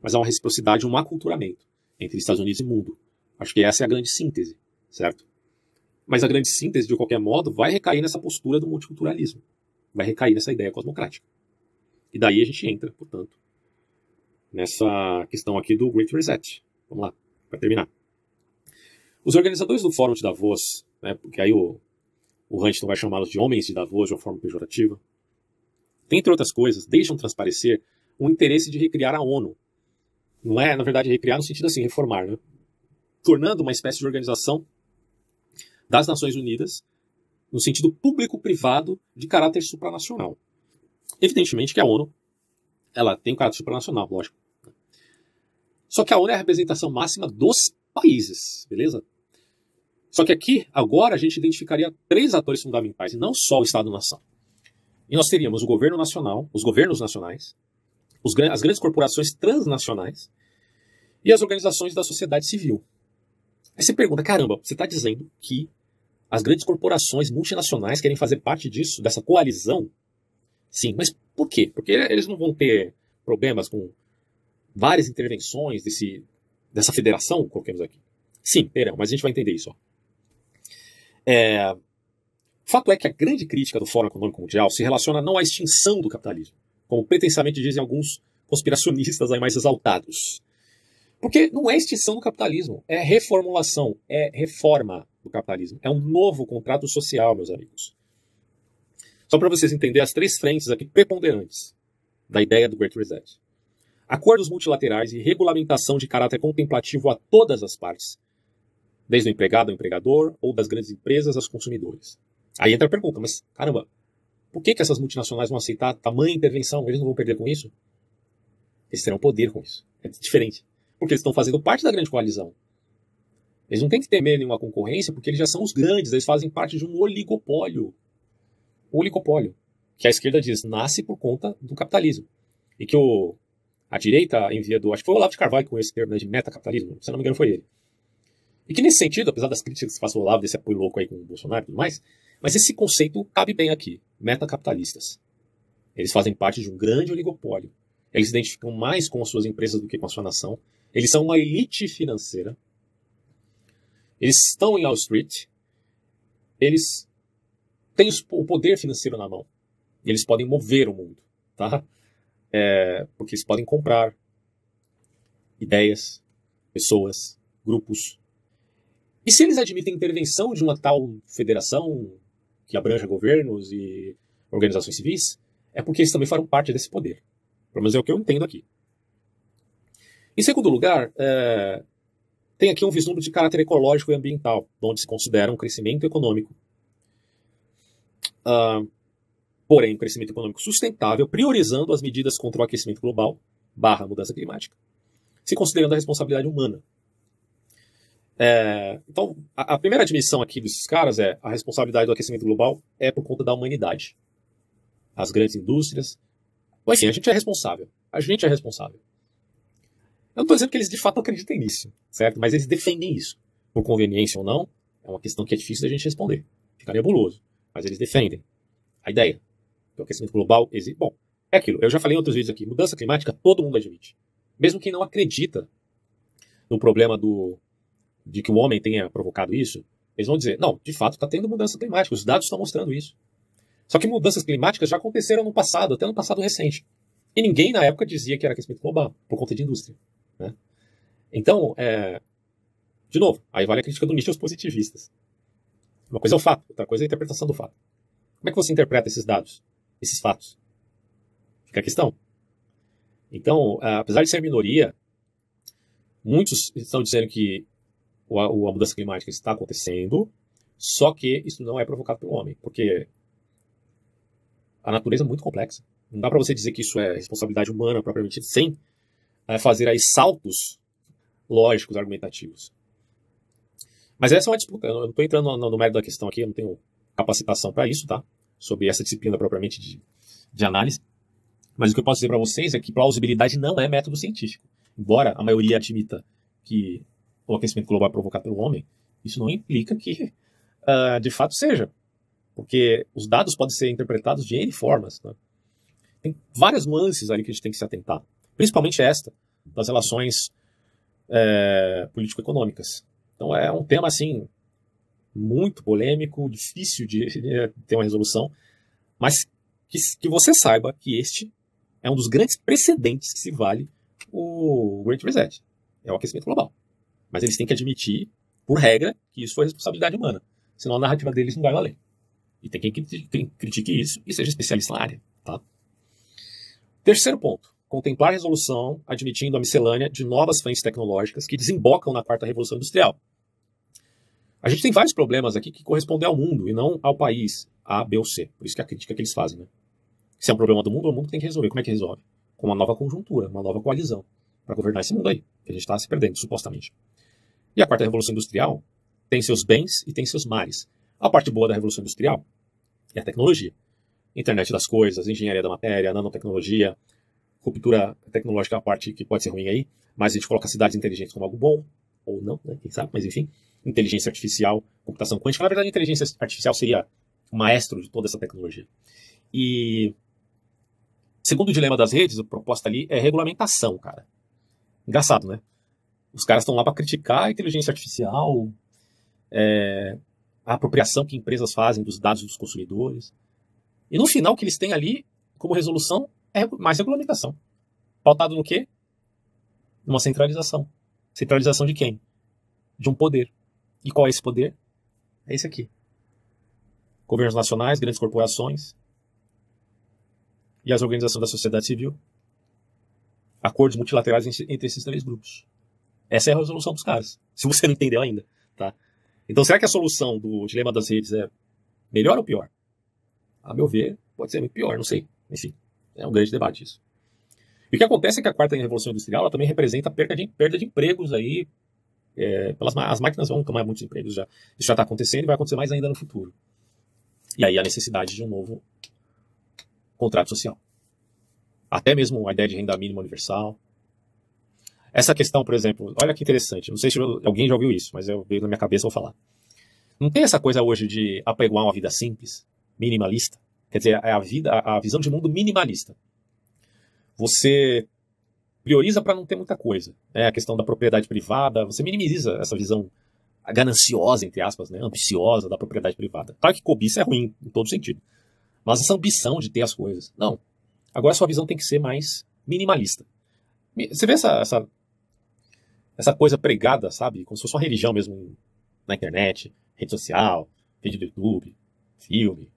[SPEAKER 1] Mas é uma reciprocidade, um aculturamento entre Estados Unidos e mundo. Acho que essa é a grande síntese, certo? Mas a grande síntese, de qualquer modo, vai recair nessa postura do multiculturalismo. Vai recair nessa ideia cosmocrática. E daí a gente entra, portanto, nessa questão aqui do Great Reset. Vamos lá, para terminar. Os organizadores do Fórum de Davos, né, porque aí o Huntington vai chamá-los de homens de Davos de uma forma pejorativa, entre outras coisas, deixam transparecer o interesse de recriar a ONU. Não é, na verdade, recriar no sentido assim, reformar, né? Tornando uma espécie de organização das Nações Unidas no sentido público-privado de caráter supranacional. Evidentemente que a ONU ela tem um caráter supranacional, lógico. Só que a ONU é a representação máxima dos países, beleza? Só que aqui, agora, a gente identificaria 3 atores fundamentais, e não só o Estado-nação. E nós teríamos o governo nacional, os governos nacionais, as grandes corporações transnacionais e as organizações da sociedade civil. Aí você pergunta, caramba, você está dizendo que as grandes corporações multinacionais querem fazer parte disso, dessa coalizão? Sim, mas por quê? Porque eles não vão ter problemas com várias intervenções dessa federação, coloquemos aqui. Sim, terão, mas a gente vai entender isso. Ó. O fato é que a grande crítica do Fórum Econômico Mundial se relaciona não à extinção do capitalismo, como pretensamente dizem alguns conspiracionistas aí mais exaltados. Porque não é extinção do capitalismo, é reformulação, é reforma do capitalismo. É um novo contrato social, meus amigos. Só para vocês entenderem as 3 frentes aqui preponderantes da ideia do Great Reset. Acordos multilaterais e regulamentação de caráter contemplativo a todas as partes, desde o empregado ao empregador ou das grandes empresas aos consumidores. Aí entra a pergunta, mas caramba, por que essas multinacionais vão aceitar tamanha intervenção? Eles não vão perder com isso? Eles terão poder com isso. É diferente. Porque eles estão fazendo parte da grande coalizão. Eles não têm que temer nenhuma concorrência porque eles já são os grandes, eles fazem parte de um oligopólio. O oligopólio, que a esquerda diz, nasce por conta do capitalismo. E que a direita envia acho que foi o Olavo de Carvalho com esse termo, né, de metacapitalismo, se não me engano foi ele. E que nesse sentido, apesar das críticas que se faz ao Olavo, desse apoio louco aí com o Bolsonaro e tudo mais, mas esse conceito cabe bem aqui, metacapitalistas. Eles fazem parte de um grande oligopólio. Eles se identificam mais com as suas empresas do que com a sua nação. Eles são uma elite financeira. Eles estão em Wall Street. Eles têm o poder financeiro na mão. E eles podem mover o mundo. Tá? Porque eles podem comprar ideias, pessoas, grupos. E se eles admitem intervenção de uma tal federação que abranja governos e organizações civis, é porque eles também farão parte desse poder. Pelo menos é o que eu entendo aqui. Em segundo lugar, tem aqui um vislumbre de caráter ecológico e ambiental, onde se considera um crescimento econômico. Porém, um crescimento econômico sustentável, priorizando as medidas contra o aquecimento global / mudança climática, se considerando a responsabilidade humana. Então, a primeira admissão aqui desses caras é a responsabilidade do aquecimento global é por conta da humanidade. As grandes indústrias. Mas, enfim, a gente é responsável. A gente é responsável. Eu não estou dizendo que eles de fato acreditem nisso, certo? Mas eles defendem isso. Por conveniência ou não, é uma questão que é difícil da gente responder. Fica nebuloso. Mas eles defendem a ideia que o aquecimento global existe. Bom, é aquilo. Eu já falei em outros vídeos aqui. Mudança climática, todo mundo admite. Mesmo quem não acredita no problema de que o homem tenha provocado isso, eles vão dizer, não, de fato está tendo mudança climática. Os dados estão mostrando isso. Só que mudanças climáticas já aconteceram no passado, até no passado recente. E ninguém na época dizia que era aquecimento global, por conta de indústria. Né? Então, de novo, aí vale a crítica do Nietzsche aos positivistas. Uma coisa é o fato, outra coisa é a interpretação do fato. Como é que você interpreta esses dados, esses fatos? Fica a questão. Então, apesar de ser minoria, muitos estão dizendo que a mudança climática está acontecendo, só que isso não é provocado pelo homem, porque a natureza é muito complexa. Não dá para você dizer que isso é responsabilidade humana propriamente dita, sem fazer aí saltos lógicos, argumentativos. Mas essa é uma disputa. Eu não estou entrando no mérito da questão aqui, eu não tenho capacitação para isso, tá? Sobre essa disciplina propriamente de análise. Mas o que eu posso dizer para vocês é que plausibilidade não é método científico. Embora a maioria admita que o aquecimento global é provocado pelo homem, isso não implica que de fato seja. Porque os dados podem ser interpretados de N formas. Né? Tem várias nuances ali que a gente tem que se atentar. Principalmente esta, das relações político-econômicas. Então é um tema assim muito polêmico, difícil de ter uma resolução, mas que você saiba que este é um dos grandes precedentes que se vale o Great Reset. É o aquecimento global. Mas eles têm que admitir, por regra, que isso foi responsabilidade humana. Senão a narrativa deles não vai valer. E tem quem critique isso e seja especialista na área. Tá? Terceiro ponto. Contemplar a resolução admitindo a miscelânea de novas frentes tecnológicas que desembocam na quarta revolução industrial. A gente tem vários problemas aqui que correspondem ao mundo e não ao país A, B ou C. Por isso que é a crítica que eles fazem, né? Se é um problema do mundo, o mundo tem que resolver. Como é que resolve? Com uma nova conjuntura, uma nova coalizão, para governar esse mundo aí, que a gente está se perdendo, supostamente. E a quarta revolução industrial tem seus bens e tem seus males. A parte boa da revolução industrial é a tecnologia. Internet das coisas, engenharia da matéria, nanotecnologia, ruptura tecnológica é a parte que pode ser ruim aí, mas a gente coloca cidades inteligentes como algo bom, ou não, né? Quem sabe, mas enfim. Inteligência artificial, computação quântica. Na verdade, a inteligência artificial seria o maestro de toda essa tecnologia. E, segundo o dilema das redes, a proposta ali é regulamentação, cara. Engraçado, né? Os caras estão lá para criticar a inteligência artificial, a apropriação que empresas fazem dos dados dos consumidores. E no final, o que eles têm ali como resolução é mais regulamentação. Pautado no quê? Numa centralização. Centralização de quem? De um poder. E qual é esse poder? É esse aqui. Governos nacionais, grandes corporações e as organizações da sociedade civil. Acordos multilaterais entre esses três grupos. Essa é a resolução dos caras. Se você não entendeu ainda, tá? Então, será que a solução do dilema das redes é melhor ou pior? A meu ver, pode ser muito pior, não sei. Enfim, é um grande debate isso. E o que acontece é que a quarta revolução industrial ela também representa a perda de empregos aí. As máquinas vão tomar muitos empregos já. Isso já está acontecendo e vai acontecer mais ainda no futuro. E aí a necessidade de um novo contrato social. Até mesmo a ideia de renda mínima universal. Essa questão, por exemplo, olha que interessante. Não sei se alguém já ouviu isso, mas eu veio na minha cabeça, vou falar. Não tem essa coisa hoje de apregoar uma vida simples, minimalista? Quer dizer, é a visão de mundo minimalista. Você prioriza para não ter muita coisa. A questão da propriedade privada, você minimiza essa visão gananciosa, entre aspas, né, ambiciosa da propriedade privada. Claro que cobiça é ruim em todo sentido. Mas essa ambição de ter as coisas. Não. Agora a sua visão tem que ser mais minimalista. Você vê essa coisa pregada, sabe? Como se fosse uma religião mesmo na internet, rede social, vídeo do YouTube, filme,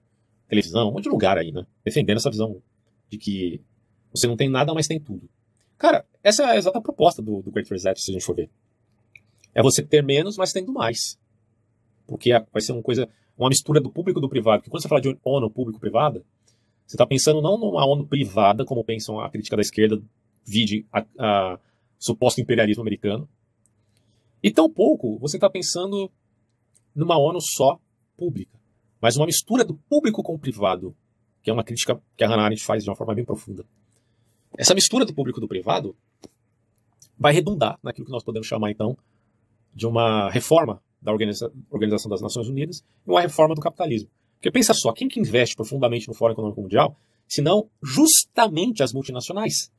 [SPEAKER 1] televisão, um monte de lugar aí, né? Defendendo essa visão de que você não tem nada, mas tem tudo. Cara, essa é a exata proposta do Great Reset, se a gente for ver. É você ter menos, mas tendo mais. Porque vai ser uma mistura do público e do privado. Porque quando você fala de ONU público-privada, você está pensando não numa ONU privada, como pensam a crítica da esquerda, vide a suposto imperialismo americano. E tampouco você está pensando numa ONU só pública, mas uma mistura do público com o privado, que é uma crítica que a Hannah Arendt faz de uma forma bem profunda. Essa mistura do público e do privado vai redundar naquilo que nós podemos chamar, então, de uma reforma da Organização das Nações Unidas e uma reforma do capitalismo. Porque pensa só, quem que investe profundamente no Fórum Econômico Mundial, se não justamente as multinacionais?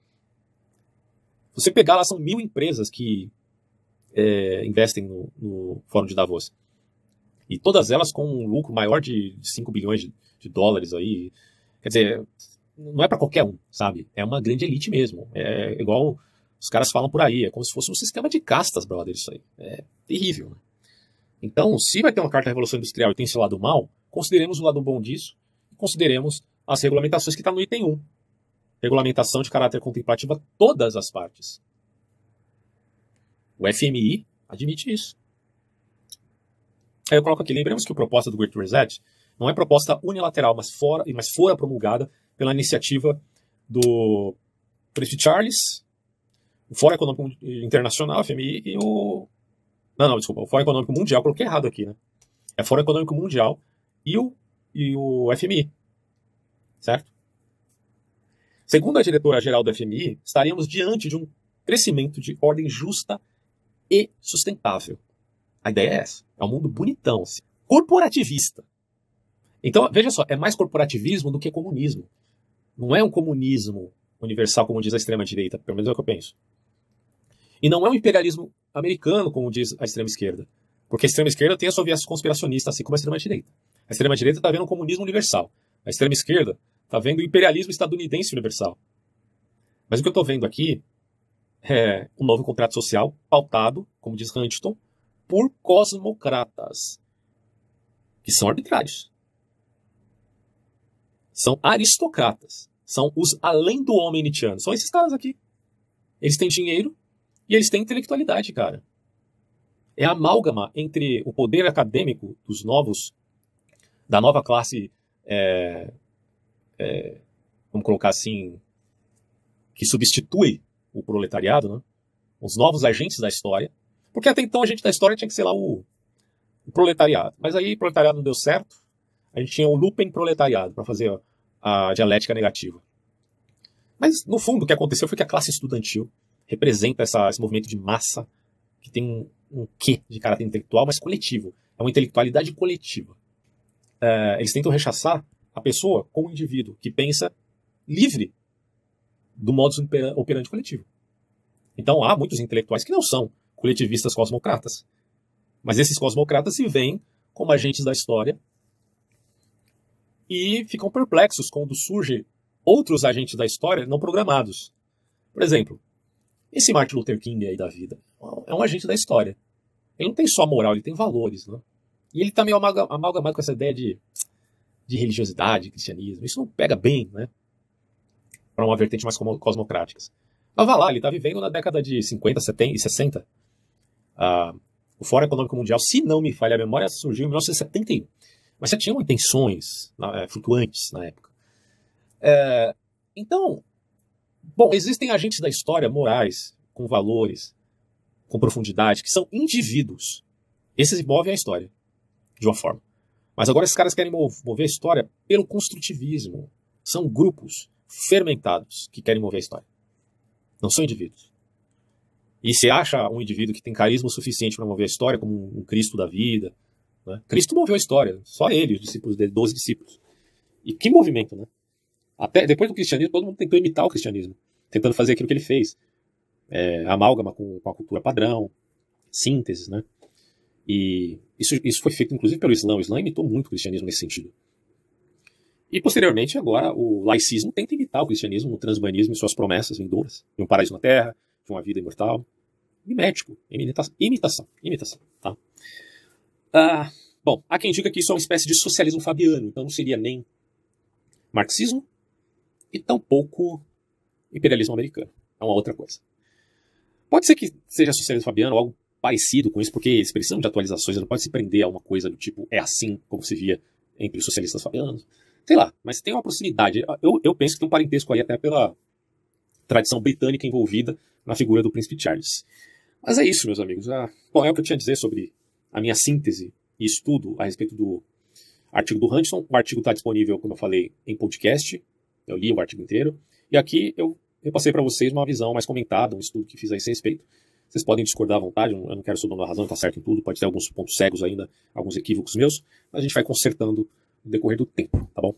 [SPEAKER 1] Você pegar lá, são 1.000 empresas que investem no Fórum de Davos. E todas elas com um lucro maior de 5 bilhões de dólares aí. Quer dizer, não é para qualquer um, sabe? É uma grande elite mesmo. É igual os caras falam por aí. É como se fosse um sistema de castas, brother, isso aí. É terrível, né? Então, se vai ter uma carta da Revolução Industrial e tem esse lado mal, consideremos o lado bom disso e consideremos as regulamentações que está no item 1. Regulamentação de caráter contemplativo a todas as partes. O FMI admite isso. Aí eu coloco aqui, lembremos que a proposta do Great Reset não é proposta unilateral, mas fora promulgada pela iniciativa do Príncipe Charles, o Fórum Econômico Internacional, FMI, e o... o Fórum Econômico Mundial, coloquei errado aqui, né? É Fórum Econômico Mundial e o FMI, certo? Segundo a diretora-geral do FMI, estaríamos diante de um crescimento de ordem justa e sustentável. A ideia é essa. É um mundo bonitão, assim, corporativista. Então, veja só, é mais corporativismo do que comunismo. Não é um comunismo universal, como diz a extrema-direita, pelo menos é o que eu penso. E não é um imperialismo americano, como diz a extrema-esquerda. Porque a extrema-esquerda tem a sua viés conspiracionista, assim como a extrema-direita. A extrema-direita está vendo um comunismo universal. A extrema-esquerda está vendo o imperialismo estadunidense universal. Mas o que eu estou vendo aqui é um novo contrato social pautado, como diz Huntington, por cosmocratas, que são arbitrários. São aristocratas. São os além do homem nietzscheano. São esses caras aqui. Eles têm dinheiro e eles têm intelectualidade, cara. é a amálgama entre o poder acadêmico da nova classe, vamos colocar assim, que substitui o proletariado, né? Os novos agentes da história, porque até então a gente da história tinha que ser lá o proletariado, mas aí o proletariado não deu certo, a gente tinha o lupen proletariado para fazer a dialética negativa. Mas no fundo o que aconteceu foi que a classe estudantil representa esse movimento de massa que tem um quê de caráter intelectual, mas coletivo, é uma intelectualidade coletiva. Eles tentam rechaçar a pessoa como um indivíduo que pensa livre do modus operandi coletivo. Então há muitos intelectuais que não são coletivistas cosmocratas. Mas esses cosmocratas se veem como agentes da história e ficam perplexos quando surgem outros agentes da história não programados. Por exemplo, esse Martin Luther King aí da vida é um agente da história. Ele não tem só moral, ele tem valores, né? E ele está meio amalgamado com essa ideia de religiosidade, de cristianismo. Isso não pega bem, né? Para uma vertente mais cosmocrática. Mas vá lá, ele está vivendo na década de 50, 70 e 60. O Fórum Econômico Mundial, se não me falha a memória, surgiu em 1971. Mas já tinham intenções flutuantes na época. Então, bom, existem agentes da história morais, com valores, com profundidade, que são indivíduos. Esses movem a história, de uma forma. Mas agora esses caras querem mover a história pelo construtivismo. São grupos fermentados que querem mover a história. Não são indivíduos. E se acha um indivíduo que tem carisma suficiente para mover a história, como um Cristo da vida, né? Cristo moveu a história, só ele, os discípulos dele, 12 discípulos. E que movimento, né? Até depois do cristianismo, todo mundo tentou imitar o cristianismo, tentando fazer aquilo que ele fez. Amálgama com a cultura padrão, sínteses, né? E isso foi feito inclusive pelo Islã. O Islã imitou muito o cristianismo nesse sentido. E posteriormente, agora, o laicismo tenta imitar o cristianismo no transhumanismo e suas promessas vindouras, de um paraíso na Terra, de uma vida imortal. Mimético, imitação, tá? Bom, há quem diga que isso é uma espécie de socialismo fabiano, então não seria nem marxismo e tampouco imperialismo americano. É uma outra coisa. Pode ser que seja socialismo fabiano ou algo parecido com isso, porque eles precisam de atualizações, não pode se prender a uma coisa do tipo, é assim como se via entre os socialistas fabianos. Sei lá, mas tem uma proximidade. Eu penso que tem um parentesco aí até pela tradição britânica envolvida na figura do príncipe Charles. Mas é isso, meus amigos. Bom, é o que eu tinha a dizer sobre a minha síntese e estudo a respeito do artigo do Huntington. O artigo está disponível, como eu falei, em podcast. Eu li o artigo inteiro. E aqui eu passei para vocês uma visão mais comentada, um estudo que fiz a esse respeito. Vocês podem discordar à vontade, eu não quero ser dono da razão, está certo em tudo, pode ter alguns pontos cegos ainda, alguns equívocos meus, mas a gente vai consertando no decorrer do tempo, tá bom?